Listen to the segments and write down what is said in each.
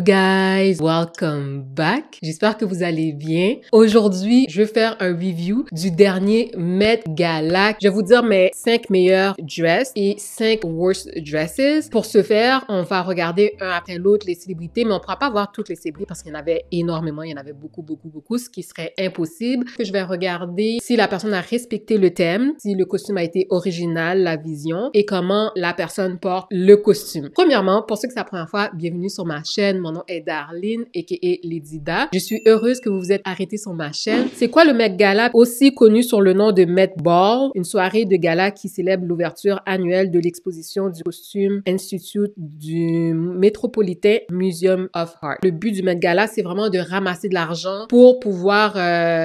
Hello guys, welcome back. J'espère que vous allez bien. Aujourd'hui, je vais faire un review du dernier Met Gala. Je vais vous dire mes 5 meilleurs dresses et 5 worst dresses. Pour ce faire, on va regarder un après l'autre les célébrités, mais on ne pourra pas voir toutes les célébrités parce qu'il y en avait énormément, il y en avait beaucoup, ce qui serait impossible. Je vais regarder si la personne a respecté le thème, si le costume a été original, la vision, et comment la personne porte le costume. Premièrement, pour ceux que c'est la première fois, bienvenue sur ma chaîne. Mon nom est Darlene, aka Lady Da. Je suis heureuse que vous vous êtes arrêtés sur ma chaîne. C'est quoi le Met Gala, aussi connu sous le nom de Met Ball, une soirée de gala qui célèbre l'ouverture annuelle de l'exposition du Costume Institute du Metropolitan Museum of Art. Le but du Met Gala, c'est vraiment de ramasser de l'argent pour pouvoir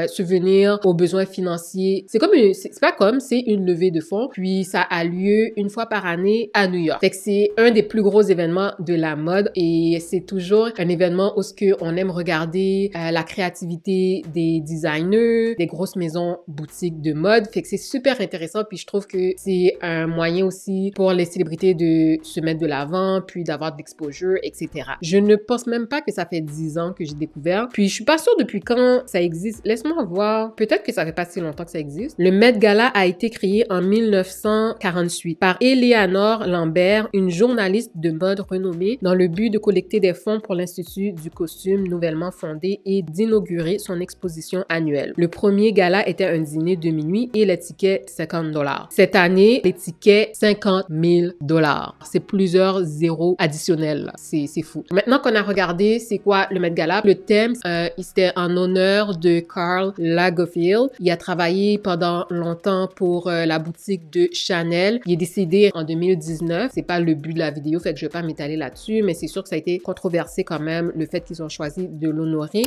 subvenir aux besoins financiers. C'est une levée de fonds, puis ça a lieu une fois par année à New York. Fait que c'est un des plus gros événements de la mode et c'est toujours un événement où on aime regarder la créativité des designers, des grosses maisons boutiques de mode. Fait que c'est super intéressant, puis je trouve que c'est un moyen aussi pour les célébrités de se mettre de l'avant, puis d'avoir de l'exposure, etc. Je ne pense même pas que ça fait 10 ans que j'ai découvert, puis je suis pas sûre depuis quand ça existe. Laisse-moi voir. Peut-être que ça fait pas si longtemps que ça existe. Le Met Gala a été créé en 1948 par Eleanor Lambert, une journaliste de mode renommée, dans le but de collecter des fonds pour l'Institut du costume nouvellement fondé et d'inaugurer son exposition annuelle. Le premier gala était un dîner de minuit et les tickets $50. Cette année, les tickets $50,000. C'est plusieurs zéros additionnels. C'est fou. Maintenant qu'on a regardé c'est quoi le Met Gala, le thème, c'était en honneur de Karl Lagerfeld. Il a travaillé pendant longtemps pour la boutique de Chanel. Il est décédé en 2019. C'est pas le but de la vidéo, fait que je vais pas m'étaler là-dessus, mais c'est sûr que ça a été controversé quand même, le fait qu'ils ont choisi de l'honorer.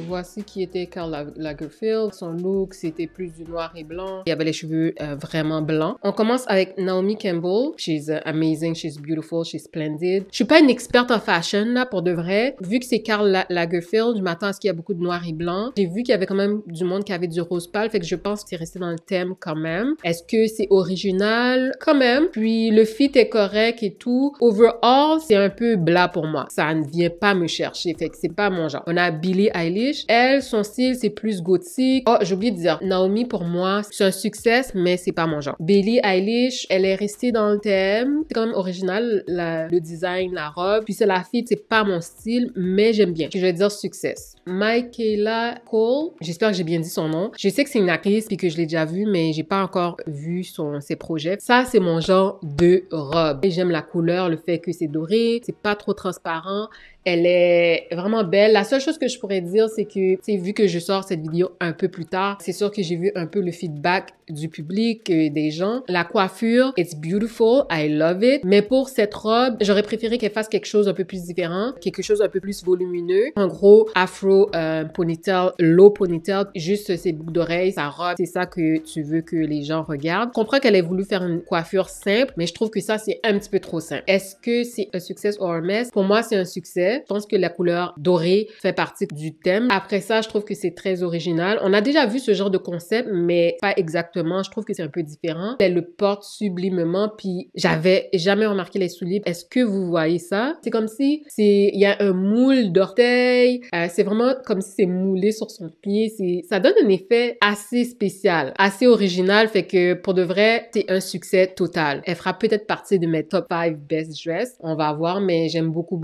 Voici qui était Karl Lagerfeld. Son look, c'était plus du noir et blanc. Il avait les cheveux vraiment blancs. On commence avec Naomi Campbell. She's amazing, she's beautiful, she's splendid. Je suis pas une experte en fashion, là, pour de vrai. Vu que c'est Karl Lagerfeld, je m'attends à ce qu'il y a beaucoup de noir et blanc. J'ai vu qu'il y avait quand même du monde qui avait du rose pâle, fait que je pense que c'est resté dans le thème quand même. Est-ce que c'est original? Quand même. Puis le fit est correct et tout. Overall, c'est un peu blas pour moi. Ça ne vient pas me chercher, fait que c'est pas mon genre. On a Billie Eilish. Elle, son style, c'est plus gothique. Oh, j'ai oublié de dire, Naomi, pour moi, c'est un succès, mais c'est pas mon genre. Billie Eilish, elle est restée dans le thème. C'est quand même original, le design, la robe. Puis c'est la fille, c'est pas mon style, mais j'aime bien. Je vais dire succès. Michaela Cole, j'espère que j'ai bien dit son nom. Je sais que c'est une actrice puis que je l'ai déjà vue, mais j'ai pas encore vu ses projets. Ça, c'est mon genre de robe. J'aime la couleur, le fait que c'est doré, c'est pas trop transparent. Elle est vraiment belle. La seule chose que je pourrais dire, c'est que, vu que je sors cette vidéo un peu plus tard, c'est sûr que j'ai vu un peu le feedback du public, des gens. La coiffure, it's beautiful, I love it. Mais pour cette robe, j'aurais préféré qu'elle fasse quelque chose un peu plus différent, quelque chose un peu plus volumineux. En gros, afro ponytail, low ponytail, juste ses boucles d'oreilles, sa robe, c'est ça que tu veux que les gens regardent. Je comprends qu'elle ait voulu faire une coiffure simple, mais je trouve que ça, c'est un petit peu trop simple. Est-ce que c'est un succès ou un mess? Pour moi, c'est un succès. Je pense que la couleur dorée fait partie du thème. Après ça, je trouve que c'est très original. On a déjà vu ce genre de concept, mais pas exactement. Je trouve que c'est un peu différent. Elle le porte sublimement, puis j'avais jamais remarqué les souliers. Est-ce que vous voyez ça? C'est comme si il y a un moule d'orteil. C'est vraiment comme si c'est moulé sur son pied. Ça donne un effet assez spécial, assez original. Fait que pour de vrai, c'est un succès total. Elle fera peut-être partie de mes top 5 best dress. On va voir, mais j'aime beaucoup.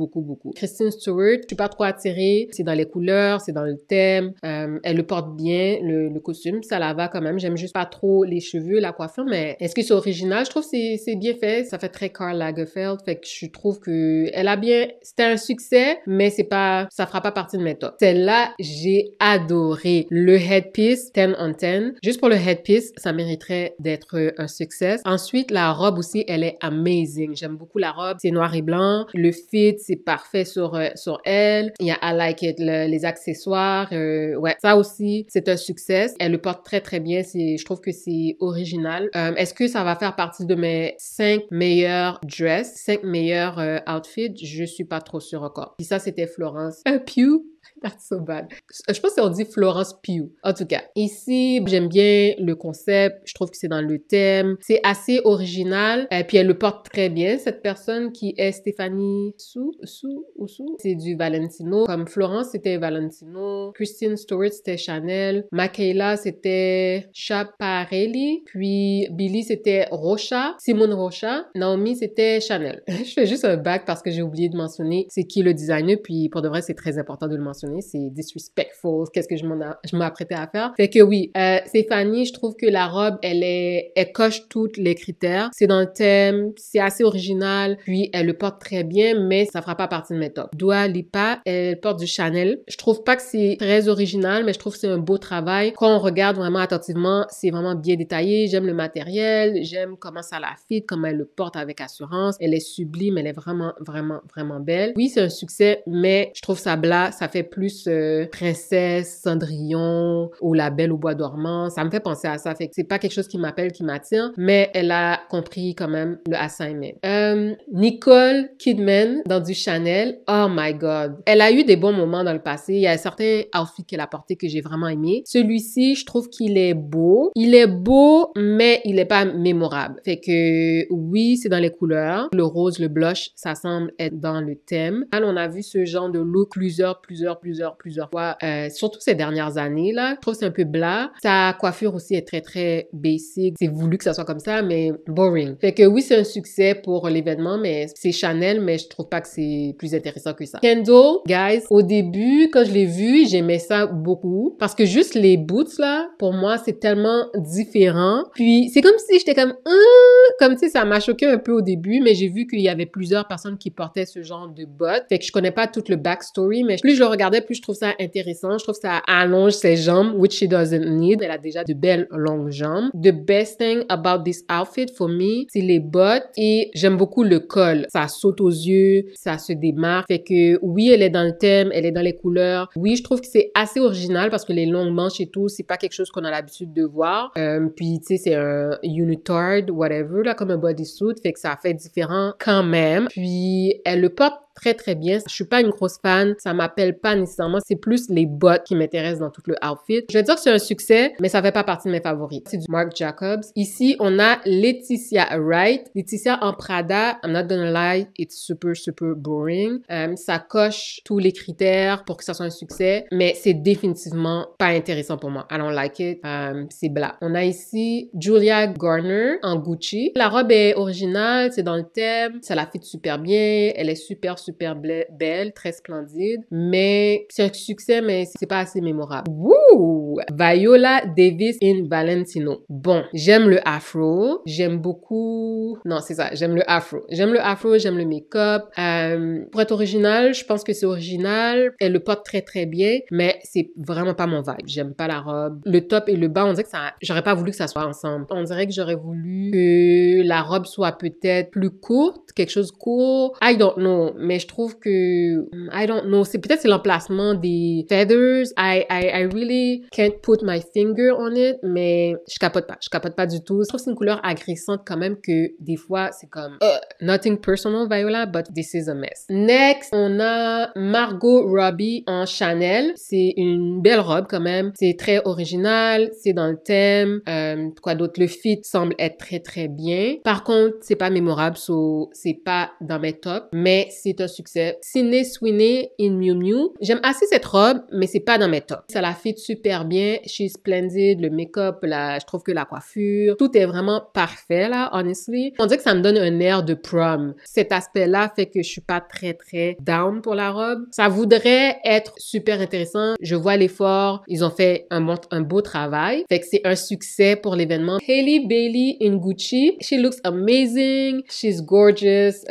Kristen Stewart, je suis pas trop attirée. C'est dans les couleurs, c'est dans le thème. Elle le porte bien, le costume. Ça la va quand même. J'aime juste pas trop les cheveux, la coiffure, mais est-ce que c'est original? Je trouve que c'est bien fait. Ça fait très Karl Lagerfeld. Fait que je trouve que c'était un succès, mais ça fera pas partie de mes tops. Celle-là, j'ai adoré. Le headpiece, 10 on 10. Juste pour le headpiece, ça mériterait d'être un succès. Ensuite, la robe aussi, elle est amazing. J'aime beaucoup la robe. C'est noir et blanc. Le fit, c'est parfait sur elle. Il y a I like it, les accessoires. Ouais, ça aussi, c'est un succès. Elle le porte très bien. Je trouve que c'est original. Est-ce que ça va faire partie de mes 5 meilleurs dress, 5 meilleurs outfits? Je suis pas trop sûre encore. Puis ça, c'était Florence Pugh. That's so bad. Je pense qu'on dit Florence Pugh. En tout cas, ici, j'aime bien le concept. Je trouve que c'est dans le thème. C'est assez original. Puis elle le porte très bien, cette personne qui est Stéphanie Sou. C'est du Valentino. Comme Florence, c'était Valentino. Christine Stewart, c'était Chanel. Michaela, c'était Schiaparelli. Puis Billy, c'était Rocha. Simone Rocha. Naomi, c'était Chanel. Je fais juste un back parce que j'ai oublié de mentionner c'est qui le designer. Puis pour de vrai, c'est très important de le mentionner. C'est disrespectful. Qu'est-ce que je m'apprêtais à faire? Fait que oui, Stéphanie, je trouve que la robe, elle coche tous les critères. C'est dans le thème, c'est assez original, puis elle le porte très bien, mais ça fera pas partie de mes tops. Dua Lipa, elle porte du Chanel. Je trouve pas que c'est très original, mais je trouve que c'est un beau travail. Quand on regarde vraiment attentivement, c'est vraiment bien détaillé. J'aime le matériel, j'aime comment ça la fit, comment elle le porte avec assurance. Elle est sublime, elle est vraiment, vraiment, vraiment belle. Oui, c'est un succès, mais je trouve ça blas, ça fait plus princesse, Cendrillon ou La Belle au bois dormant. Ça me fait penser à ça. Fait que c'est pas quelque chose qui m'appelle, qui m'attire, mais elle a compris quand même le assignment. Nicole Kidman dans du Chanel. Oh my God. Elle a eu des bons moments dans le passé. Il y a certains outfits qu'elle a portés que j'ai vraiment aimé. Celui-ci, je trouve qu'il est beau. Il est beau, mais il est pas mémorable. Fait que oui, c'est dans les couleurs. Le rose, le blush, ça semble être dans le thème. Là, on a vu ce genre de look plusieurs fois, surtout ces dernières années, là. Je trouve que c'est un peu blas. Sa coiffure aussi est très, très basic. C'est voulu que ça soit comme ça, mais boring. Fait que oui, c'est un succès pour l'événement, mais c'est Chanel, mais je trouve pas que c'est plus intéressant que ça. Kendall, guys, au début, quand je l'ai vu, j'aimais ça beaucoup, parce que juste les boots, là, pour moi, c'est tellement différent. Puis, c'est comme si j'étais comme, tu sais, ça m'a choqué un peu au début, mais j'ai vu qu'il y avait plusieurs personnes qui portaient ce genre de bottes. Fait que je connais pas tout le backstory, mais plus je le regardais, plus je trouve ça intéressant. Je trouve que ça allonge ses jambes, which she doesn't need. Elle a déjà de belles longues jambes. The best thing about this outfit for me, c'est les bottes et j'aime beaucoup le col. Ça saute aux yeux, ça se démarque. Fait que oui, elle est dans le thème, elle est dans les couleurs. Oui, je trouve que c'est assez original parce que les longues manches et tout, c'est pas quelque chose qu'on a l'habitude de voir. Puis tu sais, c'est un unitard, whatever, là, comme un bodysuit. Fait que ça fait différent quand même. Puis elle le porte très, très bien. Je suis pas une grosse fan. Ça m'appelle pas nécessairement. C'est plus les bottes qui m'intéressent dans tout le outfit. Je vais dire que c'est un succès, mais ça fait pas partie de mes favoris. C'est du Marc Jacobs. Ici, on a Laetitia Wright. Laetitia en Prada. I'm not gonna lie, it's super, super boring. Ça coche tous les critères pour que ça soit un succès, mais c'est définitivement pas intéressant pour moi. I don't like it. C'est blah. On a ici Julia Garner en Gucci. La robe est originale, c'est dans le thème. Ça la fit super bien. Elle est super belle, très splendide, mais c'est un succès, mais c'est pas assez mémorable. Wouh! Viola Davis in Valentino. Bon, j'aime le afro, j'aime beaucoup... Non, c'est ça, j'aime le afro. J'aime le afro, j'aime le make-up. Pour être original, je pense que c'est original. Elle le porte très, très bien, mais c'est vraiment pas mon vibe. J'aime pas la robe. Le top et le bas, on dirait que ça... J'aurais pas voulu que ça soit ensemble. On dirait que j'aurais voulu que la robe soit peut-être plus courte, quelque chose court. I don't know, mais je trouve que I don't know, c'est peut-être l'emplacement des feathers. I really can't put my finger on it, mais je capote pas du tout. Je trouve que c'est une couleur agressante quand même que des fois c'est comme nothing personal Viola, but this is a mess. Next, on a Margot Robbie en Chanel. C'est une belle robe quand même, c'est très original, c'est dans le thème. Quoi d'autre, le fit semble être très très bien. Par contre, c'est pas mémorable, so c'est pas dans mes tops, mais c'est un succès. Sydney Sweeney in Miu Miu. J'aime assez cette robe, mais c'est pas dans mes tops. Ça la fit super bien. She's splendid. Le make-up, je trouve que la coiffure, tout est vraiment parfait là, honestly. On dirait que ça me donne un air de prom. Cet aspect-là fait que je suis pas très très down pour la robe. Ça voudrait être super intéressant. Je vois l'effort. Ils ont fait un beau travail. Fait que c'est un succès pour l'événement. Hailey Bailey in Gucci. She looks amazing. She's gorgeous.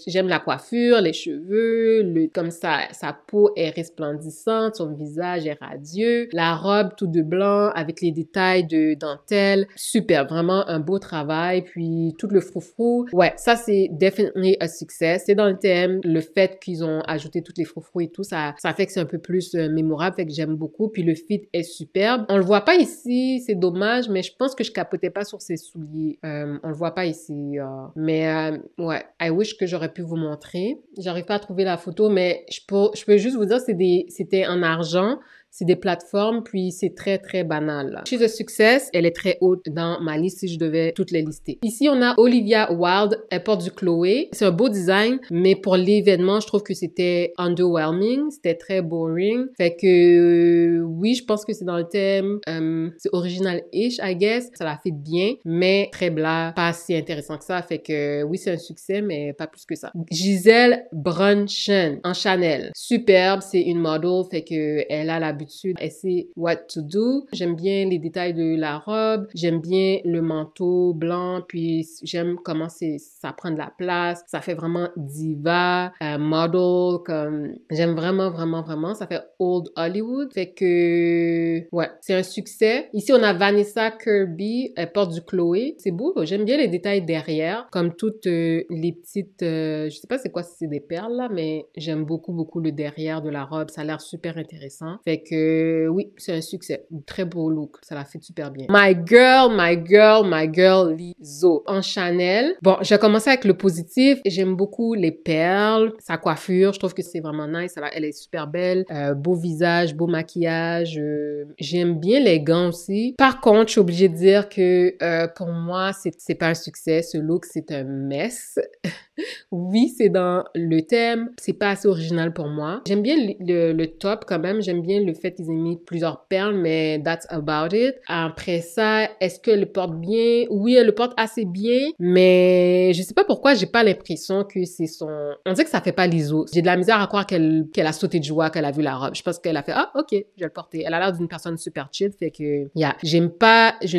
J'aime la coiffure, les cheveux, comme ça, sa peau est resplendissante, son visage est radieux, la robe tout de blanc avec les détails de dentelle, super, vraiment un beau travail, puis tout le froufrou. Ouais, ça c'est definitely un succès. C'est dans le thème, le fait qu'ils ont ajouté toutes les froufrous et tout, ça fait que c'est un peu plus mémorable, fait que j'aime beaucoup, puis le fit est superbe. On le voit pas ici, c'est dommage, mais je pense que je capotais pas sur ses souliers. On le voit pas ici, mais ouais, I wish que j'aurais pu vous montrer. J'arrive pas à trouver la photo, mais je peux juste vous dire, c'était en argent. C'est des plateformes, puis c'est très, très banal. Là. She's a Success, elle est très haute dans ma liste si je devais toutes les lister. Ici, on a Olivia Wilde, elle porte du Chloé. C'est un beau design, mais pour l'événement, je trouve que c'était underwhelming, c'était très boring. Fait que, oui, je pense que c'est dans le thème, c'est original-ish, I guess. Ça la fait bien, mais très blah, pas si intéressant que ça. Fait que, oui, c'est un succès, mais pas plus que ça. Gisèle Brunchen, en Chanel. Superbe, c'est une model, fait que elle a l'habitude, elle sait what to do. J'aime bien les détails de la robe, j'aime bien le manteau blanc, puis j'aime comment ça prend de la place, ça fait vraiment diva, model, comme j'aime vraiment, vraiment, vraiment, ça fait old Hollywood, fait que ouais, c'est un succès. Ici, on a Vanessa Kirby, elle porte du Chloé, c'est beau, j'aime bien les détails derrière, comme toutes les petites, je sais pas c'est quoi si c'est des perles là, mais j'aime beaucoup, beaucoup le derrière de la robe, ça a l'air super intéressant, fait que oui, c'est un succès. Très beau look. Ça la fait super bien. My girl, my girl, my girl, Lizzo. En Chanel. Bon, j'ai commencé avec le positif. J'aime beaucoup les perles, sa coiffure. Je trouve que c'est vraiment nice. Elle est super belle. Beau visage, beau maquillage. J'aime bien les gants aussi. Par contre, je suis obligée de dire que pour moi, c'est pas un succès. Ce look, c'est un mess. Oui, c'est dans le thème. C'est pas assez original pour moi. J'aime bien le top quand même. J'aime bien le fait qu'ils aient mis plusieurs perles, mais that's about it. Après ça, est-ce qu'elle le porte bien? Oui, elle le porte assez bien, mais je sais pas pourquoi j'ai pas l'impression que c'est son... On dirait que ça fait pas Lizzo. J'ai de la misère à croire qu'elle a sauté de joie quand elle a vu la robe. Je pense qu'elle a fait « Ah, ok, je vais le porter. » Elle a l'air d'une personne super chill, fait que, yeah. Je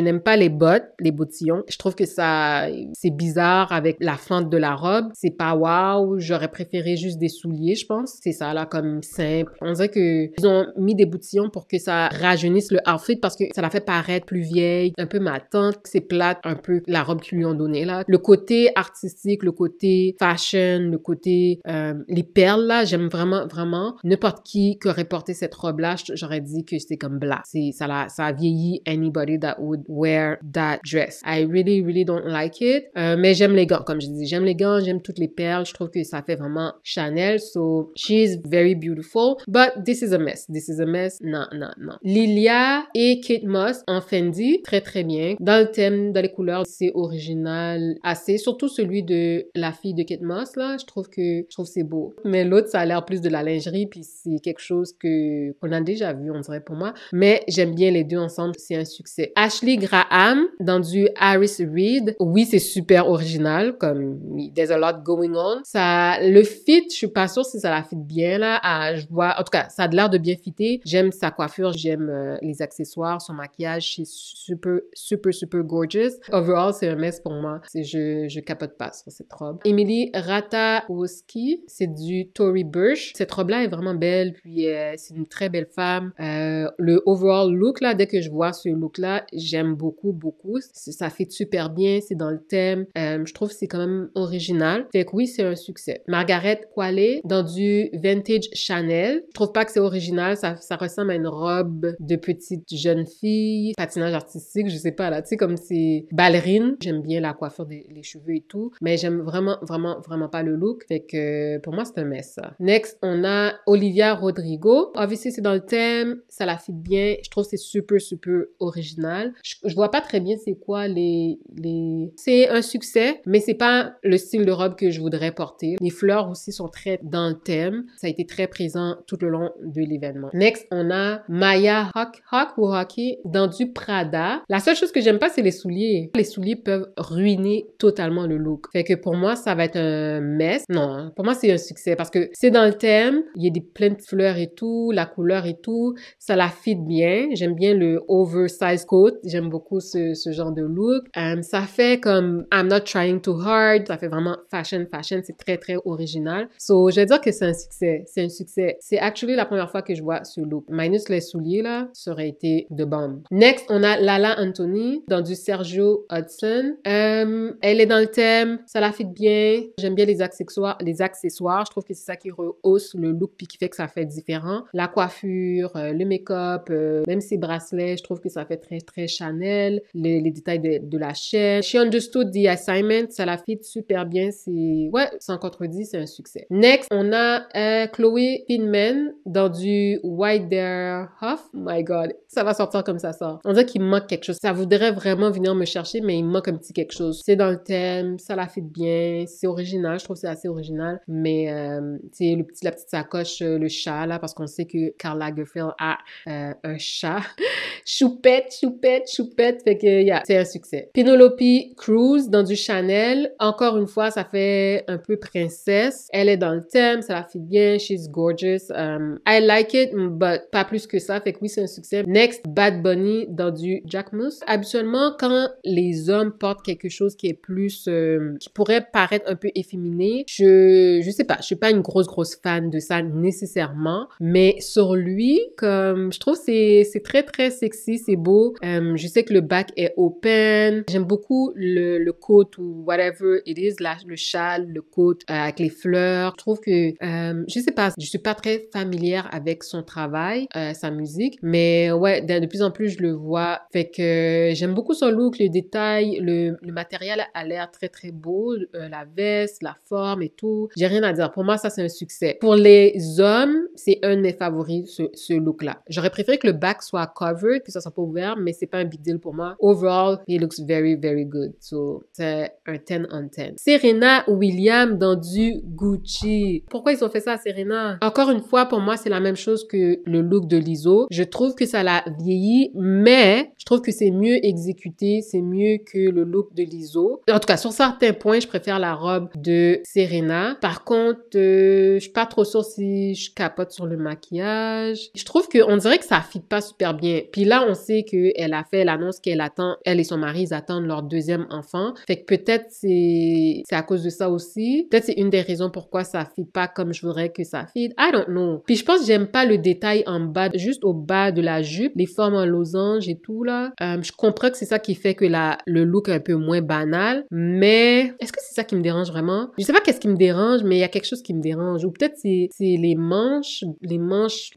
n'aime pas les bottes, les bottillons. Je trouve que c'est bizarre avec la fente de la robe. C'est pas wow. J'aurais préféré juste des souliers, je pense. C'est ça, là, comme simple. On dirait que ils ont mis des boutillons pour que ça rajeunisse le outfit parce que ça la fait paraître plus vieille, un peu matante. C'est plate, un peu la robe qu'ils lui ont donnée, là. Le côté artistique, le côté fashion, le côté, les perles, là, j'aime vraiment, vraiment. N'importe qui aurait porté cette robe-là, j'aurais dit que c'était comme blah. Ça a vieilli anybody that would wear that dress. I really, really don't like it. Mais j'aime les gants, comme je dis. J'aime les gants, j'aime toutes les perles. Je trouve que ça fait vraiment Chanel. So, she's very beautiful. But this is a mess. This is a mess. Non, non, non. Lilia et Kate Moss en Fendi. Très, très bien. Dans le thème, dans les couleurs, c'est original assez. Surtout celui de la fille de Kate Moss, là. Je trouve c'est beau. Mais l'autre, ça a l'air plus de la lingerie, puis c'est quelque chose qu'on a déjà vu, on dirait pour moi. Mais j'aime bien les deux ensemble. C'est un succès. Ashley Graham dans du Harris Reed. Oui, c'est super original. Comme, there's a lot going on. Ça, le fit, je suis pas sûre si ça la fit bien, là. Je vois, en tout cas, ça a l'air de bien fitter. J'aime sa coiffure, j'aime les accessoires, son maquillage, c'est super, super, super gorgeous. Overall, c'est un mess pour moi. Je capote pas sur cette robe. Emily Ratajkowski, c'est du Tory Burch. Cette robe-là est vraiment belle, puis c'est une très belle femme. Le overall look, là, dès que je vois ce look-là, j'aime beaucoup, beaucoup. Ça fait super bien, c'est dans le thème. Je trouve que c'est quand même original. Fait que oui, c'est un succès. Margaret Qualley, dans du vintage Chanel. Je trouve pas que c'est original, ça ressemble à une robe de petite jeune fille, patinage artistique, je sais pas là, tu sais, comme c'est ballerine. J'aime bien la coiffure, les cheveux et tout, mais j'aime vraiment, vraiment, vraiment pas le look. Fait que pour moi, c'est un mess, ça. Next, on a Olivia Rodrigo. Obviously, c'est dans le thème, ça la fit bien. Je trouve que c'est super, super original. Je vois pas très bien c'est quoi C'est un succès, mais c'est pas le style de robe que je voudrais porter. Les fleurs aussi sont très dans le thème. Ça a été très présent tout le long de l'événement. Next, on a Maya Hockey dans du Prada. La seule chose que j'aime pas, c'est les souliers. Les souliers peuvent ruiner totalement le look. Fait que pour moi, ça va être un mess. Non, pour moi, c'est un succès parce que c'est dans le thème. Il y a plein de fleurs et tout, la couleur et tout. Ça la fit bien. J'aime bien le oversized coat. J'aime beaucoup ce genre de look. Ça fait comme I'm not trying too hard. Ça fait vraiment fashion. C'est très, très original. So, je vais dire que c'est un succès. C'est un succès. C'est actually la première fois que je vois ce look. Minus les souliers, là, ça aurait été de bombe. Next, on a Lala Anthony dans du Sergio Hudson. Elle est dans le thème, ça la fit bien. J'aime bien les accessoires. Je trouve que c'est ça qui rehausse le look puis qui fait que ça fait différent. La coiffure, le make-up, même ses bracelets, je trouve que ça fait très, très Chanel. Les détails de la chaîne. She understood the assignment, ça la fit super bien. Ouais, sans contredit, c'est un succès. Next, on a Chloé Pinman dans du Widerhoff. My God, ça va sortir comme ça sort. On dirait qu'il manque quelque chose. Ça voudrait vraiment venir me chercher, mais il manque un petit quelque chose. C'est dans le thème, ça la fit bien, c'est original, je trouve que c'est assez original, mais c'est la petite sacoche, le chat là, parce qu'on sait que Karl Lagerfeld a un chat. choupette, fait que c'est un succès. Penelope Cruz dans du Chanel, encore une fois, ça fait un peu princesse. Elle est dans le thème, ça la fit bien, she's gorgeous. I like it, but pas plus que ça, fait que oui, c'est un succès. Next, Bad Bunny dans du Jacquemus. Habituellement, quand les hommes portent quelque chose qui est plus, qui pourrait paraître un peu efféminé, je sais pas, je suis pas une grosse fan de ça nécessairement, mais sur lui, comme je trouve c'est très très sexy, c'est beau. Je sais que le bac est open. J'aime beaucoup le coat ou whatever it is, le châle, le coat avec les fleurs. Je trouve que je sais pas, je suis pas très familière avec son travail, sa musique, mais ouais, de plus en plus je le vois. Fait que j'aime beaucoup son look, les détails, le matériel a l'air très très beau, la veste, la forme et tout. J'ai rien à dire. Pour moi, ça c'est un succès. Pour les hommes, c'est un de mes favoris, ce look-là. J'aurais préféré que le back soit covered, que ça soit pas ouvert, mais c'est pas un big deal pour moi. Overall, he looks very, very good. So, c'est un 10 on 10. Serena Williams dans du Gucci. Pourquoi ils ont fait ça à Serena? Encore une fois, pour moi, c'est la même chose que le look de Lizzo. Je trouve que ça l'a vieilli, mais je trouve que c'est mieux exécuté, c'est mieux que le look de Lizzo. En tout cas, sur certains points, je préfère la robe de Serena. Par contre, je suis pas trop sûre si je capote sur le maquillage. Je trouve qu'on dirait que ça fit pas super bien. Puis là, on sait qu'elle a fait l'annonce qu'elle attend, elle et son mari, ils attendent leur deuxième enfant. Fait que peut-être c'est à cause de ça aussi. Peut-être c'est une des raisons pourquoi ça fit pas comme je voudrais que ça fit. I don't know. Puis je pense que j'aime pas le détail en bas, juste au bas de la jupe, les formes en losange et tout là. Je comprends que c'est ça qui fait que le look est un peu moins banal, mais est-ce que c'est ça qui me dérange vraiment? Je sais pas qu'est-ce qui me dérange, mais il y a quelque chose qui me dérange. Ou peut-être c'est les manches,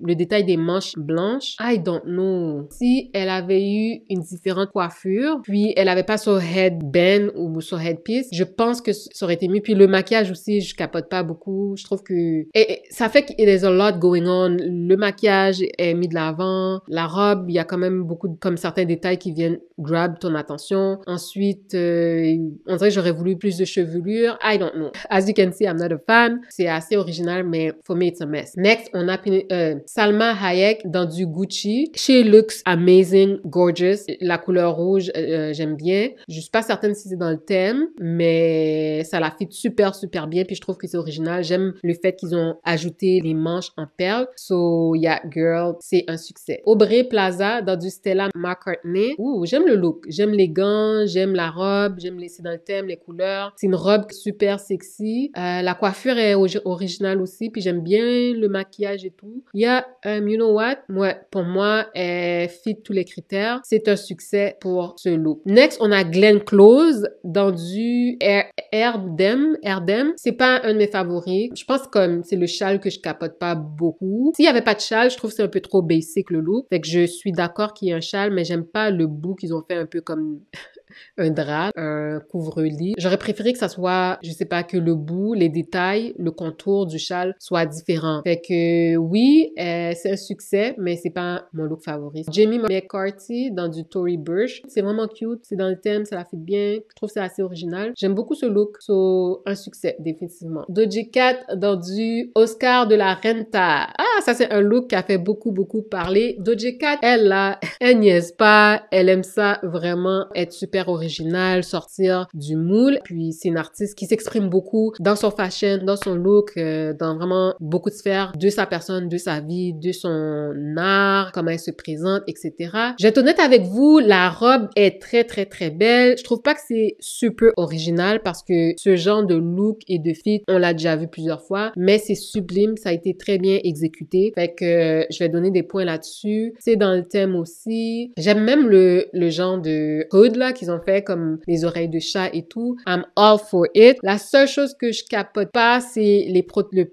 le détail des manches blanches. I don't know. Si elle avait eu une différente coiffure, puis elle avait pas son headband ou son headpiece, je pense que ça aurait été mieux. Puis le maquillage aussi, je capote pas beaucoup. Je trouve que ça fait qu'il y a a lot going on. Le maquillage est mis de l'avant. La robe, il y a quand même beaucoup comme certains détails qui viennent grab ton attention. Ensuite, on dirait que j'aurais voulu plus de chevelure. I don't know. As you can see, I'm not a fan. C'est assez original, mais for me, it's a mess. Next, on a Salma Hayek dans du Gucci. She looks amazing, gorgeous. La couleur rouge, j'aime bien. Je suis pas certaine si c'est dans le thème, mais ça la fit super bien. Puis je trouve que c'est original. J'aime le fait qu'ils ont ajouté les manches en perles. So, yeah, girl, c'est un succès. Aubrey Plaza dans du Stella McCartney. Ouh, j'aime le look. J'aime les gants, j'aime la robe, c'est dans le thème, les couleurs. C'est une robe super sexy. La coiffure est originale aussi, puis j'aime bien le maquillage et tout. Il y a, you know what? Ouais, pour moi, elle fit tous les critères. C'est un succès pour ce look. Next, on a Glenn Close dans du Erdem. C'est pas un de mes favoris. Je pense comme c'est le châle que je capote pas beaucoup. S'il y avait pas de châle, je trouve que c'est un peu trop basic le look. Fait que je suis d'accord qu'il y ait un châle, mais j'aime pas le bout qu'ils ont fait un peu comme un drap, un couvre-lit. J'aurais préféré que ça soit, je sais pas, que le bout, les détails, le contour du châle soit différent. Fait que oui, c'est un succès, mais c'est pas mon look favori. Jamie McCarthy dans du Tory Burch. C'est vraiment cute, c'est dans le thème, ça la fit bien. Je trouve que c'est assez original. J'aime beaucoup ce look, so un succès, définitivement. Doja Cat dans du Oscar de la Renta. Ah, ça c'est un look qui a fait beaucoup parler. Doja Cat, elle niaise pas, elle aime ça vraiment être super super original, sortir du moule. Puis c'est une artiste qui s'exprime beaucoup dans son fashion, dans son look, dans vraiment beaucoup de sphères de sa personne, de sa vie, de son art, comment elle se présente, etc. Je vais être honnête avec vous, la robe est très, très, très belle. Je trouve pas que c'est super original parce que ce genre de look et de fit, on l'a déjà vu plusieurs fois, mais c'est sublime, ça a été très bien exécuté. Fait que je vais donner des points là-dessus. C'est dans le thème aussi. J'aime même le genre de hood là qu'ils ont fait comme les oreilles de chat et tout. I'm all for it. La seule chose que je capote pas, c'est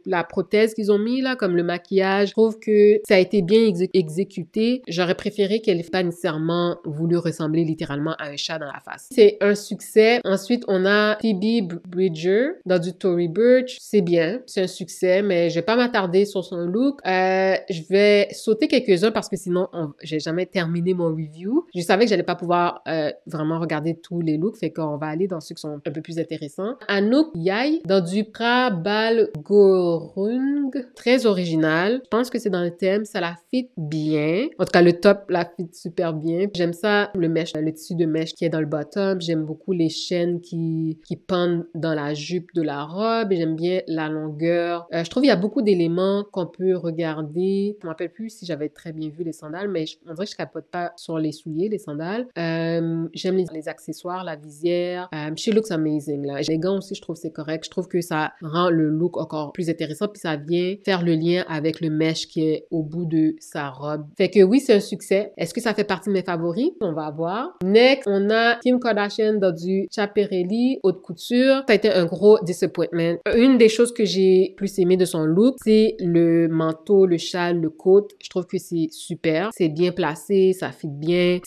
la prothèse qu'ils ont mis là, comme le maquillage. Je trouve que ça a été bien exécuté. J'aurais préféré qu'elle n'ait pas nécessairement voulu ressembler littéralement à un chat dans la face. C'est un succès. Ensuite, on a Phoebe Bridger dans du Tory Burch. C'est bien, c'est un succès, mais je vais pas m'attarder sur son look. Je vais sauter quelques-uns parce que sinon, j'ai jamais terminé mon review. Je savais que j'allais pas pouvoir vraiment regarder tous les looks, fait qu'on va aller dans ceux qui sont un peu plus intéressants. Anouk Yai dans du Prabal Gorung, très original. Je pense que c'est dans le thème, ça la fit bien. En tout cas, le top la fit super bien. J'aime ça, le tissu de mèche qui est dans le bottom. J'aime beaucoup les chaînes qui pendent dans la jupe de la robe. Et j'aime bien la longueur. Je trouve qu'il y a beaucoup d'éléments qu'on peut regarder. Je me rappelle plus si j'avais très bien vu les sandales, mais on dirait que je capote pas sur les souliers, les sandales. J'aime les accessoires, la visière. She looks amazing, là. Les gants aussi, je trouve c'est correct. Je trouve que ça rend le look encore plus intéressant, puis ça vient faire le lien avec le mesh qui est au bout de sa robe. Fait que oui, c'est un succès. Est-ce que ça fait partie de mes favoris? On va voir. Next, on a Kim Kardashian dans du Chiaparelli haute couture. Ça a été un gros disappointment. Une des choses que j'ai plus aimé de son look, c'est le manteau, le châle, le coat. Je trouve que c'est super. C'est bien placé, ça fit bien.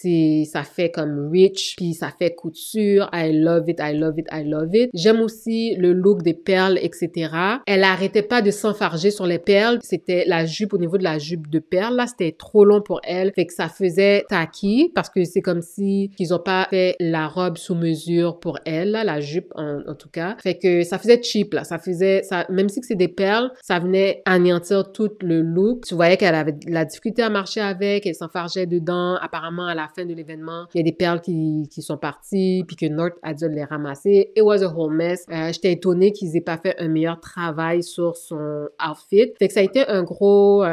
Ça fait comme rich, puis ça fait couture. I love it, I love it, I love it. J'aime aussi le look des perles, etc. Elle arrêtait pas de s'enfarger sur les perles. C'était la jupe, au niveau de la jupe de perles, là, c'était trop long pour elle. Fait que ça faisait tacky, parce que c'est comme si qu'ils ont pas fait la robe sous mesure pour elle, là, la jupe en tout cas. Fait que ça faisait cheap, là. Ça, même si c'est des perles, ça venait anéantir tout le look. Tu voyais qu'elle avait de la difficulté à marcher avec, elle s'enfargeait dedans. Apparemment, à la fin de l'événement, il y a des perles qui sont parties, puis que North a dû les ramasser. It was a whole mess. J'étais étonnée qu'ils aient pas fait un meilleur travail sur son outfit. Fait que ça a été un gros...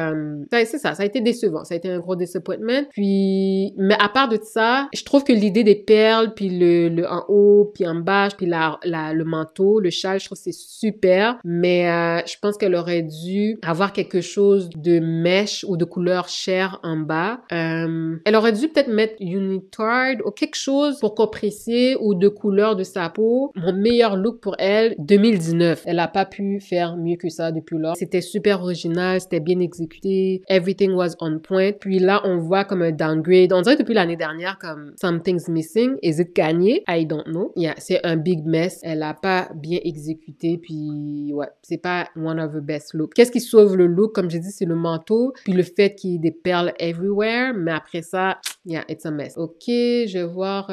c'est ça a été décevant. Ça a été un gros disappointment. Puis, mais à part de ça, je trouve que l'idée des perles, puis le en haut, puis en bas, puis le manteau, le châle, je trouve que c'est super. Mais je pense qu'elle aurait dû avoir quelque chose de mèche ou de couleur chair en bas. Elle aurait dû peut-être mettre unitard ou quelque chose pour compresser ou de couleur de sa peau. Mon meilleur look pour elle, 2019. Elle a pas pu faire mieux que ça depuis là. C'était super original, c'était bien exécuté. Everything was on point. Puis là, on voit comme un downgrade. On dirait depuis l'année dernière comme something's missing. Is it Kanye? I don't know. Yeah, c'est un big mess. Elle a pas bien exécuté. Puis ouais, c'est pas one of the best looks. Qu'est-ce qui sauve le look? Comme j'ai dit, c'est le manteau. Puis le fait qu'il y ait des perles everywhere. Mais après ça, yeah, it's a mess. Ok, je vais voir.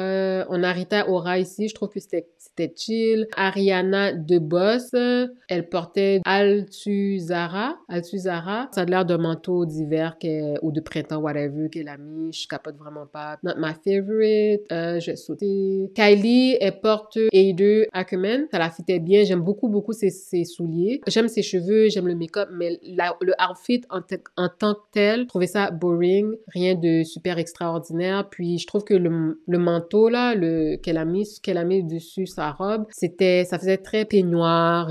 On a Rita Ora ici. Je trouve que c'était chill. Ariana DeBoss, elle portait Altuzara. Ça a l'air d'un manteau d'hiver ou de printemps, whatever, qu'elle a mis. Je capote vraiment pas. Not my favorite. Je vais sauter. Kylie, elle porte A2 Ackerman. Ça la fitait bien. J'aime beaucoup, beaucoup ses souliers. J'aime ses cheveux, j'aime le make-up, mais le outfit en tant que tel, je trouvais ça boring. Rien de super extraordinaire. Puis, je trouve que le manteau, là, qu'elle a mis dessus sa robe, ça faisait très peignoir.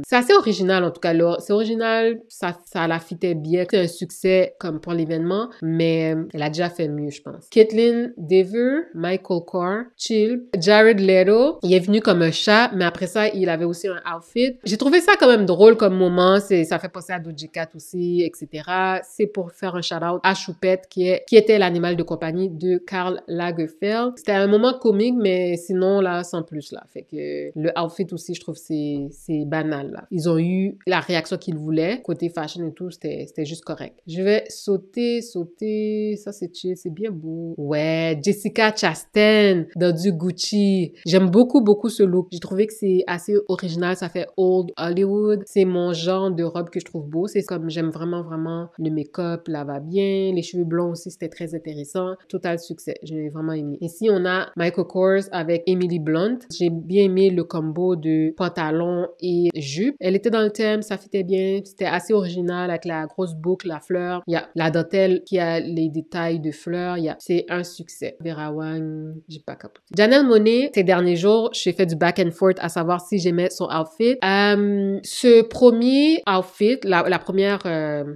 C'est assez original, en tout cas, là. C'est original, ça la fitait bien. C'est un succès, comme pour l'événement, mais elle a déjà fait mieux, je pense. Caitlyn Dever, Michael Kors, chill. Jared Leto, il est venu comme un chat, mais après ça, il avait aussi un outfit. J'ai trouvé ça quand même drôle comme moment. Ça fait penser à Doja Cat aussi, etc. C'est pour faire un shout-out à Choupette, qui était l'animal de compagnie de Karl Lagerfeld. C'était un moment comique, mais sinon, là, sans plus, là. Fait que le outfit aussi, je trouve c'est banal, là. Ils ont eu la réaction qu'ils voulaient. Côté fashion et tout, c'était juste correct. Je vais sauter. Ça, c'est chill. C'est bien beau. Ouais, Jessica Chastain dans du Gucci. J'aime beaucoup, beaucoup ce look. J'ai trouvé que c'est assez original. Ça fait old Hollywood. C'est mon genre de robe que je trouve beau. C'est comme, j'aime vraiment, vraiment le make-up, là va bien. Les cheveux blonds aussi, c'était très intéressant. total succès. J'ai vraiment aimé. Ici, on a Michael Kors avec Emily Blunt. J'ai bien aimé le combo de pantalon et jupe. Elle était dans le thème, ça fitait bien. C'était assez original avec la grosse boucle, la fleur. Il y a la dentelle qui a les détails de fleurs. C'est un succès. Vera Wang, j'ai pas capoté. Janelle Monáe, ces derniers jours, j'ai fait du back and forth à savoir si j'aimais son outfit. Ce premier outfit, la première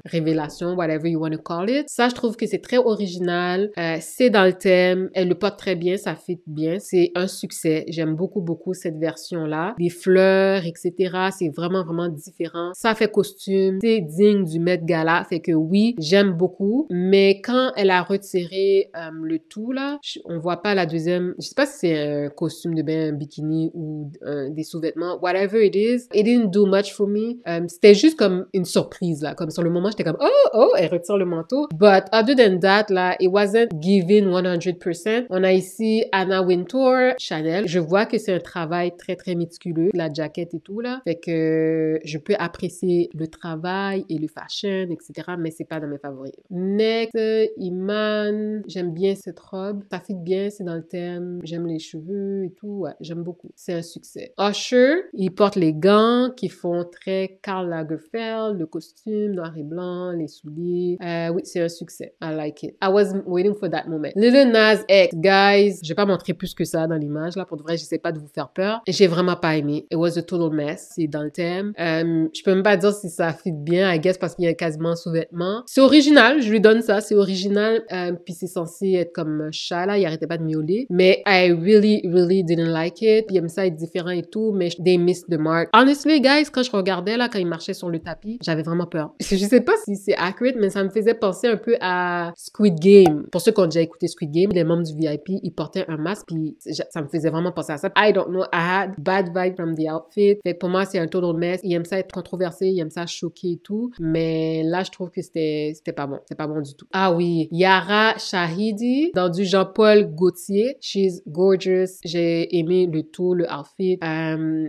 révélation, whatever you want to call it, ça, je trouve que c'est très original. C'est dans le thème. Elle le porte très bien, ça fit bien. C'est un succès. J'aime beaucoup, beaucoup cette version-là. Des fleurs, etc. C'est vraiment, vraiment différent. Ça fait costume. C'est digne du Met Gala. Fait que oui, j'aime beaucoup. Mais quand elle a retiré le tout, là, on voit pas la deuxième. Je sais pas si c'est un costume de bain, un bikini ou des sous-vêtements. Whatever it is, it didn't do much for me. C'était juste comme une surprise, là. Comme sur le moment, j'étais comme, oh, elle retire le manteau. But other than that, là, it wasn't given 100%. On a ici Anna Wintour, Chanel. Je vois que c'est un travail très, très méticuleux, la jaquette et tout, là. Fait que je peux apprécier le travail et le fashion, etc., mais c'est pas dans mes favoris. Next, Iman. J'aime bien cette robe. Ça fit bien, c'est dans le thème. J'aime les cheveux et tout. Ouais, j'aime beaucoup. C'est un succès. Usher, il porte les gants qui font très Karl Lagerfeld, le costume noir et blanc, les souliers. Oui, c'est un succès. I like it. I was waiting for that moment. Lil Nas X, guys. Je vais pas montrer plus que ça dans l'image, là. Pour de vrai, j'essaie pas de vous faire peur. J'ai vraiment pas aimé. It was a total mess. C'est dans le thème. Je peux même pas dire si ça fit bien, I guess, parce qu'il y a quasiment un sous-vêtement. C'est original, je lui donne ça. C'est original. Puis c'est censé être comme un chat, là. Il arrêtait pas de miauler. Mais I really, really didn't like it. Puis il aime ça être différent et tout, mais they missed the mark. Honestly, guys, quand je regardais, là, quand il marchait sur le tapis, j'avais vraiment peur. Je sais pas si c'est accurate, mais ça me faisait penser un peu à Squid Game. Pour ceux qui ont déjà écouté Squid Game, les membres du VIP, ils portaient un masque, puis ça me faisait vraiment penser à ça. I don't know, I had bad vibe from the outfit. Fait que pour moi, c'est un total mess. Il aime ça être controversé, il aime ça choquer et tout, mais là, je trouve que c'était pas bon. C'était pas bon du tout. Ah oui, Yara Shahidi, dans du Jean-Paul Gaultier. She's gorgeous. J'ai aimé le tout, le outfit.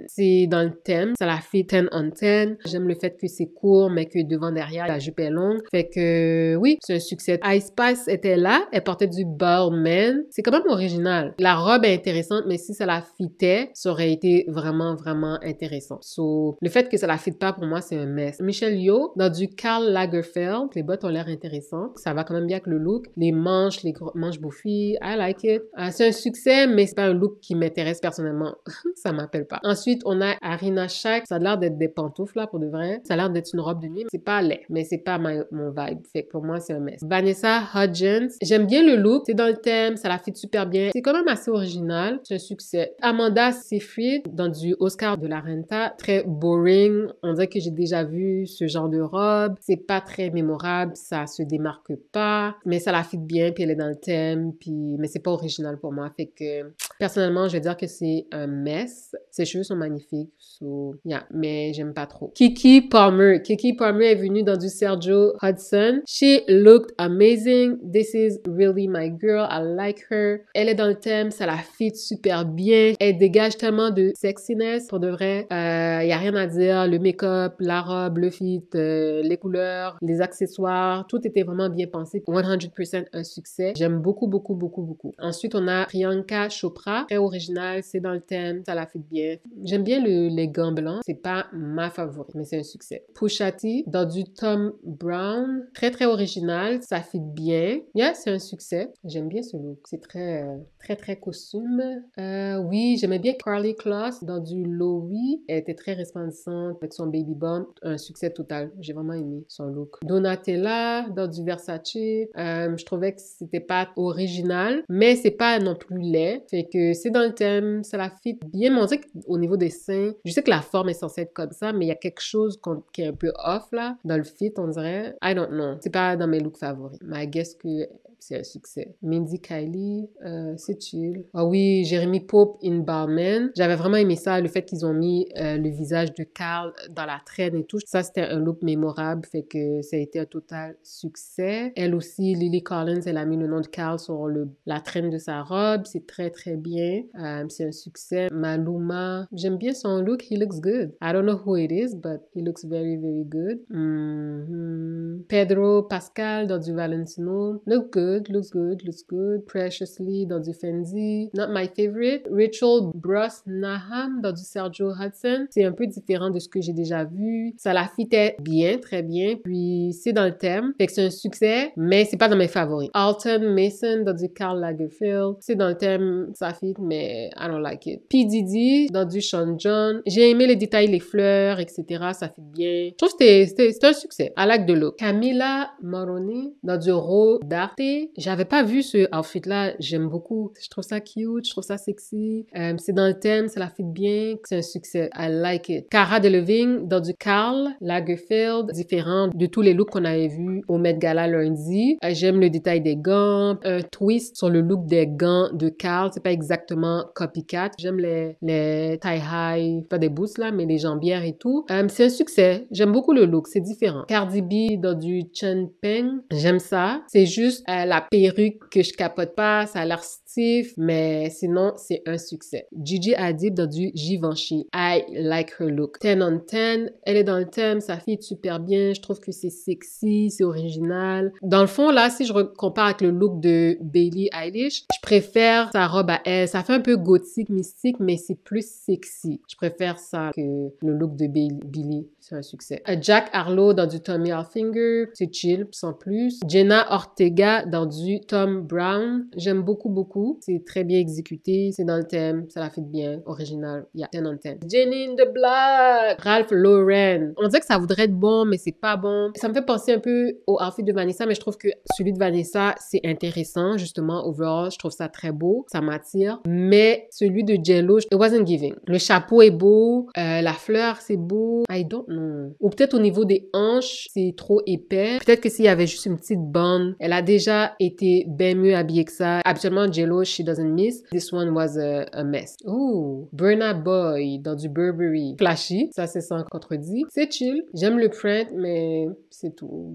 C'est dans le thème. Ça la fait 10 on 10. J'aime le fait que c'est court, mais que devant, derrière, la jupe est longue. Fait que, oui, c'est un succès. Ice Spice était là. Elle portait du Balmain. C'est quand même original. La robe est intéressante, mais si ça la fitait, ça aurait été vraiment, vraiment intéressant. So, le fait que ça la fitte pas, pour moi, c'est un mess. Michelle Yeoh, dans du Karl Lagerfeld. Les bottes ont l'air intéressantes. Ça va quand même bien avec le look. Les manches manches bouffies. I like it. C'est un succès, mais c'est pas un look qui m'intéresse personnellement. Ça m'appelle pas. Ensuite, on a Arina Shak. Ça a l'air d'être des pantoufles, là, pour de vrai. Ça a l'air d'être une robe de nuit. C'est pas laid, mais c'est pas mon vibe. Fait que pour moi, c'est un mess. Vanessa Hudgens. J'aime bien le look. C'est dans le thème. Ça la fit super bien. C'est quand même assez original. C'est un succès. Amanda Seyfried, dans du Oscar de la Renta. Très boring. On dirait que j'ai déjà vu ce genre de robe. C'est pas très mémorable. Ça se démarque pas. Mais ça la fit bien. Puis elle est dans le thème. Mais c'est pas original pour moi. Fait que, personnellement, je vais dire que c'est un mess. Ses cheveux sont magnifiques. So, yeah. Mais j'aime pas trop. Keke Palmer. Keke Palmer est venue dans du Sergio Hudson. She looked amazing. This is really my girl. I like her. Elle est dans le thème. Ça la fit super bien. Elle dégage tellement de sexiness. Pour de vrai, y a rien à dire. Le make-up, la robe, le fit, les couleurs, les accessoires. Tout était vraiment bien pensé. 100% un succès. J'aime beaucoup, beaucoup, beaucoup, beaucoup. Ensuite, on a Priyanka Chopra. Très original. C'est dans le thème. Ça la fit bien. J'aime bien les gants blancs. C'est pas ma favorite, mais c'est un succès. Pusha T, dans du Thom Browne. Très, très original. Ça fit bien. Yeah, c'est un succès. J'aime bien ce look. C'est très, très, très costume. Oui, j'aimais bien Karlie Kloss dans du Louis. Elle était très resplendissante avec son baby bump. Un succès total. J'ai vraiment aimé son look. Donatella dans du Versace. Je trouvais que c'était pas original, mais c'est pas non plus laid. Fait que c'est dans le thème. Ça la fit bien. Mais on dirait qu'au niveau des seins, je sais que la forme est censée être comme ça, mais il y a quelque chose qui est un peu off là, dans le fit, on dirait. I don't know. C'est pas dans mes looks favoris. Mais I guess que c'est un succès. Mindy Kylie, c'est chill. Ah oui, Jeremy Pope in Balmain. J'avais vraiment aimé ça, le fait qu'ils ont mis le visage de Karl dans la traîne et tout. Ça, c'était un look mémorable, fait que ça a été un total succès. Elle aussi, Lily Collins, elle a mis le nom de Karl sur la traîne de sa robe. C'est très, très bien. C'est un succès. Maluma, j'aime bien son look. He looks good. I don't know who it is, but he looks very, very good. Pedro Pascal dans du Valentino. Look good. looks good, looks good. Preciously dans du Fendi. Not my favorite. Rachel Brosnahan dans du Sergio Hudson. C'est un peu différent de ce que j'ai déjà vu. Ça la fitait bien, très bien. Puis c'est dans le thème. Fait que c'est un succès, mais c'est pas dans mes favoris. Alton Mason dans du Karl Lagerfeld. C'est dans le thème, ça fit, mais I don't like it. P. Diddy dans du Sean John. J'ai aimé les détails, les fleurs, etc. Ça fit bien. Je trouve que c'était un succès. I like the look. Camila Moroni dans du Ro d'Arte. J'avais pas vu ce outfit-là. J'aime beaucoup. Je trouve ça cute. Je trouve ça sexy. C'est dans le thème. Ça la fit bien. C'est un succès. I like it. Cara Delevingne dans du Karl Lagerfeld. Différent de tous les looks qu'on avait vus au Met Gala lundi. J'aime le détail des gants. Un twist sur le look des gants de Karl. C'est pas exactement copycat. J'aime les tie-high. Pas des boots là, mais les jambières et tout. C'est un succès. J'aime beaucoup le look. C'est différent. Cardi B dans du Chen Peng. J'aime ça. C'est juste la perruque que je capote pas. Ça a l'air stiff, mais sinon, c'est un succès. Gigi Hadid dans du Givenchy. I like her look. 10 on 10. Elle est dans le thème. Ça fit super bien. Je trouve que c'est sexy. C'est original. Dans le fond, là, si je compare avec le look de Billie Eilish, je préfère sa robe à elle. Ça fait un peu gothique, mystique, mais c'est plus sexy. Je préfère ça que le look de Billie. C'est un succès. Jack Harlow dans du Tommy Hilfiger. C'est chill, sans plus. Jenna Ortega dans du Thom Browne. J'aime beaucoup, beaucoup. C'est très bien exécuté. C'est dans le thème. Ça la fait bien. Original. Yeah, 10 on 10. Jenny in the Black. Ralph Lauren. On dirait que ça voudrait être bon, mais c'est pas bon. Ça me fait penser un peu au outfit de Vanessa, mais je trouve que celui de Vanessa, c'est intéressant, justement. Overall, je trouve ça très beau. Ça m'attire. Mais celui de Jello, it wasn't giving. Le chapeau est beau. La fleur, c'est beau. I don't know. Ou peut-être au niveau des hanches, c'est trop épais. Peut-être que s'il y avait juste une petite bande, elle a déjà été bien mieux habillée que ça. Habituellement, Jello, she doesn't miss. This one was a mess. Ooh, Burna Boy dans du Burberry. Flashy, ça c'est sans contredit. C'est chill. J'aime le print, mais c'est tout.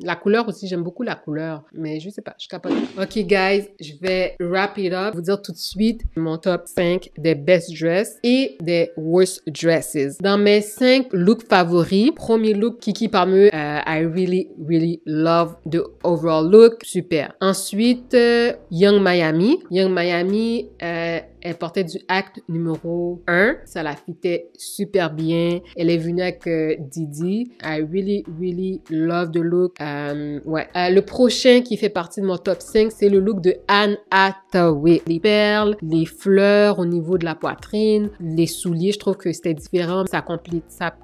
La couleur aussi, j'aime beaucoup la couleur. Mais je sais pas, je capote. Ok, guys, je vais wrap it up. Vous dire tout de suite mon top 5 des best dress et des worst dresses. Dans mes 5 looks favoris, premier look, Kiki Palmer, I really love the overall look. Super. Ensuite, Young Miami. Young Miami, elle portait du acte numéro 1. Ça la fitait super bien. Elle est venue avec Didi. I really love the look. Ouais. Le prochain qui fait partie de mon top 5, c'est le look de Anne Hathaway. Les perles, les fleurs au niveau de la poitrine, les souliers, je trouve que c'était différent. Ça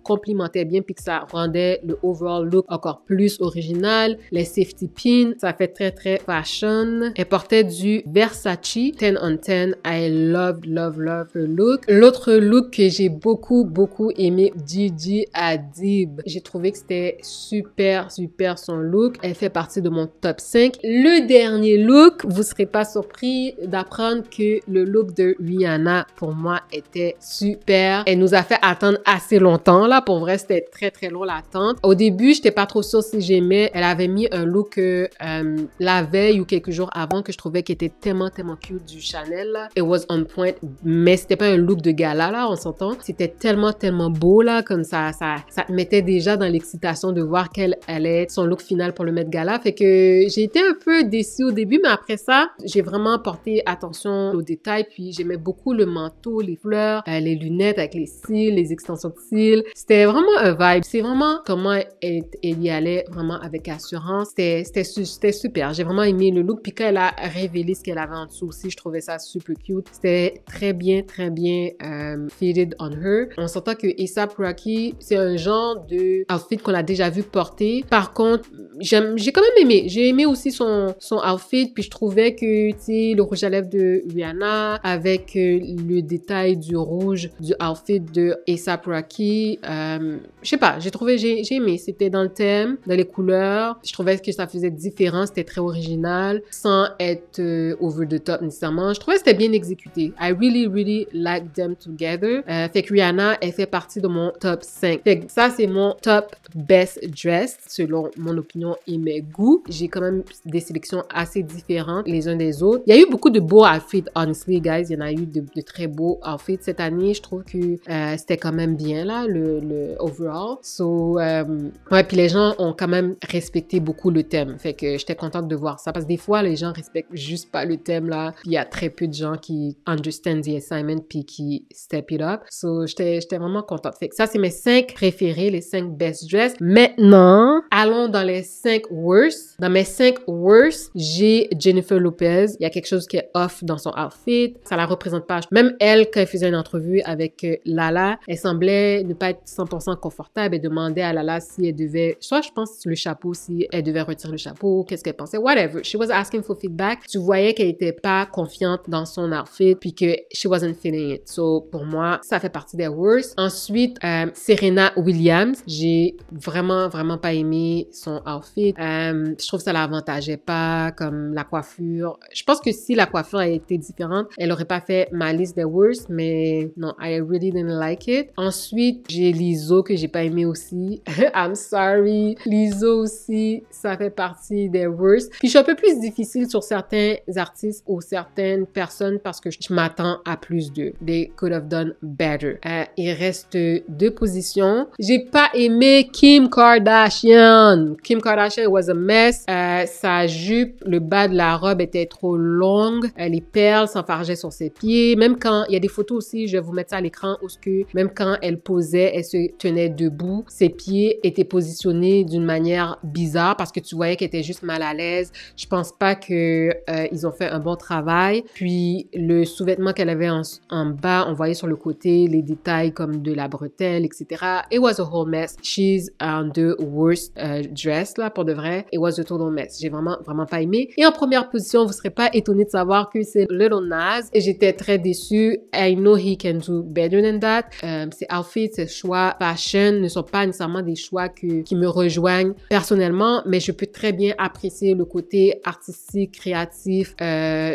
complimentait bien puis que ça rendait le overall look encore plus original. Les safety pins, ça fait très fashion. Elle portait du Versace 10 on 10. I love her look. L'autre look que j'ai beaucoup aimé, Gigi Hadid. J'ai trouvé que c'était super son look. Elle fait partie de mon top 5. Le dernier look, vous serez pas surpris d'apprendre que le look de Rihanna, pour moi, était super. Elle nous a fait attendre assez longtemps, là. Pour vrai, c'était très long l'attente. Au début, j'étais pas trop sûre si j'aimais. Elle avait mis un look la veille ou quelques jours avant que je trouvais qu'il était tellement cute du Chanel, là. It was on point, mais c'était pas un look de gala, là, on s'entend. C'était tellement beau, là, comme ça te mettait déjà dans l'excitation de voir quel allait être son look final pour le Met Gala. Fait que j'ai été un peu déçue au début, mais après ça, j'ai vraiment porté attention aux détails, puis j'aimais beaucoup le manteau, les fleurs, les lunettes avec les cils, les extensions de cils. C'était vraiment un vibe. C'est vraiment comment elle y allait vraiment avec assurance. C'était super. J'ai vraiment aimé le look. Puis quand elle a révélé ce qu'elle avait en dessous aussi, je trouvais ça super cute. C'était très bien fitted on her. On s'entend que A$AP Rocky, c'est un genre de outfit qu'on a déjà vu porter. Par contre, j'ai quand même aimé. J'ai aimé aussi son outfit. Puis je trouvais que, tu sais, le rouge à lèvres de Rihanna avec le détail du rouge du outfit de A$AP Rocky. Je sais pas, j'ai aimé. C'était dans le thème, dans les couleurs. Je trouvais que ça faisait différent. C'était très original sans être over over the top nécessairement. Je trouvais que c'était bien exécuté. I really, really like them together. Fait que Rihanna, elle fait partie de mon top 5. Fait que ça, c'est mon top best dress, selon mon opinion et mes goûts. J'ai quand même des sélections assez différentes les uns des autres. Il y a eu beaucoup de beaux outfits, honestly, guys. Il y en a eu de très beaux outfits cette année. Je trouve que c'était quand même bien, là, le overall. So, ouais, puis les gens ont quand même respecté beaucoup le thème. Fait que j'étais contente de voir ça. Parce que des fois, les gens respectent juste pas le thème, là. Puis il y a très peu de gens qui understand the assignment puis qui step it up. So, j'étais vraiment contente. Fait que ça, c'est mes 5 préférés, les 5 best dress. Maintenant, allons dans les 5 worst. Dans mes 5 worst, j'ai Jennifer Lopez. Il y a quelque chose qui est off dans son outfit. Ça la représente pas. Même elle, quand elle faisait une entrevue avec Lala, elle semblait ne pas être 100% confortable. Elle demandait à Lala si elle devait, soit je pense le chapeau, si elle devait retirer le chapeau, qu'est-ce qu'elle pensait, whatever. She was asking for feedback. Tu voyais qu'elle était pas confiante dans son outfit puis que she wasn't feeling it. So, pour moi, ça fait partie des worst. Ensuite, Serena Williams. J'ai vraiment pas aimé son outfit. Je trouve que ça l'avantageait pas, comme la coiffure. Je pense que si la coiffure a été différente, elle aurait pas fait ma liste des worst, mais non, I really didn't like it. Ensuite, j'ai Lizzo que j'ai pas aimé aussi. I'm sorry. Lizzo aussi, ça fait partie des worst. Puis je suis un peu plus difficile sur certains artistes ou certaines personnes parce que je m'attends à plus d'eux. They could have done better. Il reste 2 positions. J'ai pas aimé Kim Kardashian. Kim Kardashian was a mess. Sa jupe, le bas de la robe était trop longue. Les perles s'enfargeaient sur ses pieds. Même quand, il y a des photos aussi, je vais vous mettre ça à l'écran, où ce que même quand elle posait, elle se tenait debout. Ses pieds étaient positionnés d'une manière bizarre parce que tu voyais qu'elle était juste mal à l'aise. Je pense pas que ils ont fait un bon travail. Puis le sous-vêtement qu'elle avait en bas, on voyait sur le côté les détails comme de la bretelle, etc. It was a whole mess. She's on the worst dress, là, pour de vrai. It was a total mess. J'ai vraiment pas aimé. Et en première position, vous serez pas étonné de savoir que c'est Lil Nas. Et j'étais très déçue. I know he can do better than that. Ses outfits, ses choix fashion ne sont pas nécessairement des choix qui me rejoignent personnellement, mais je peux très bien apprécier le côté artistique, créatif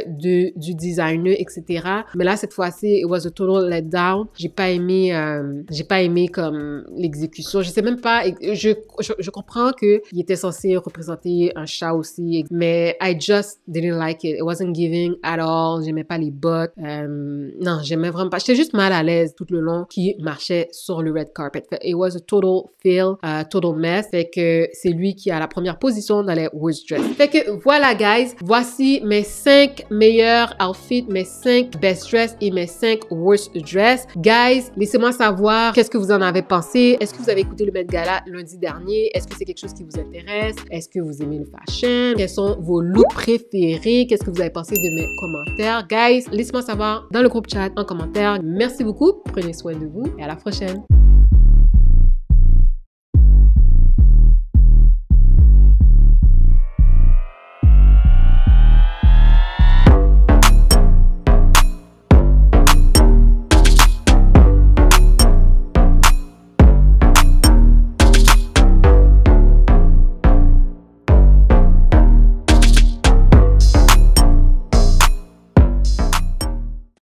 du designer, etc. Mais là, cette fois-ci, it was a total letdown. J'ai pas aimé comme l'exécution. Je sais même pas, je comprends que il était censé représenter un chat aussi, mais I just didn't like it. It wasn't giving at all. J'aimais pas les bottes. Non, j'aimais vraiment pas. J'étais juste mal à l'aise tout le long qui marchait sur le red carpet. It was a total fail, total mess. Fait que c'est lui qui a la première position dans les worst dress. Fait que voilà, guys. Voici mes 5 meilleurs outfits, mes 5 best dress et mes 5 worst dress. Guys, laissez-moi savoir qu'est-ce que vous en avez pensé. Est-ce que vous avez écouté le Met Gala lundi dernier? Est-ce que c'est quelque chose qui vous intéresse? Est-ce que vous aimez le fashion? Quels sont vos looks préférés? Qu'est-ce que vous avez pensé de mes commentaires? Guys, laissez-moi savoir dans le groupe chat en commentaire. Merci beaucoup. Prenez soin de vous et à la prochaine.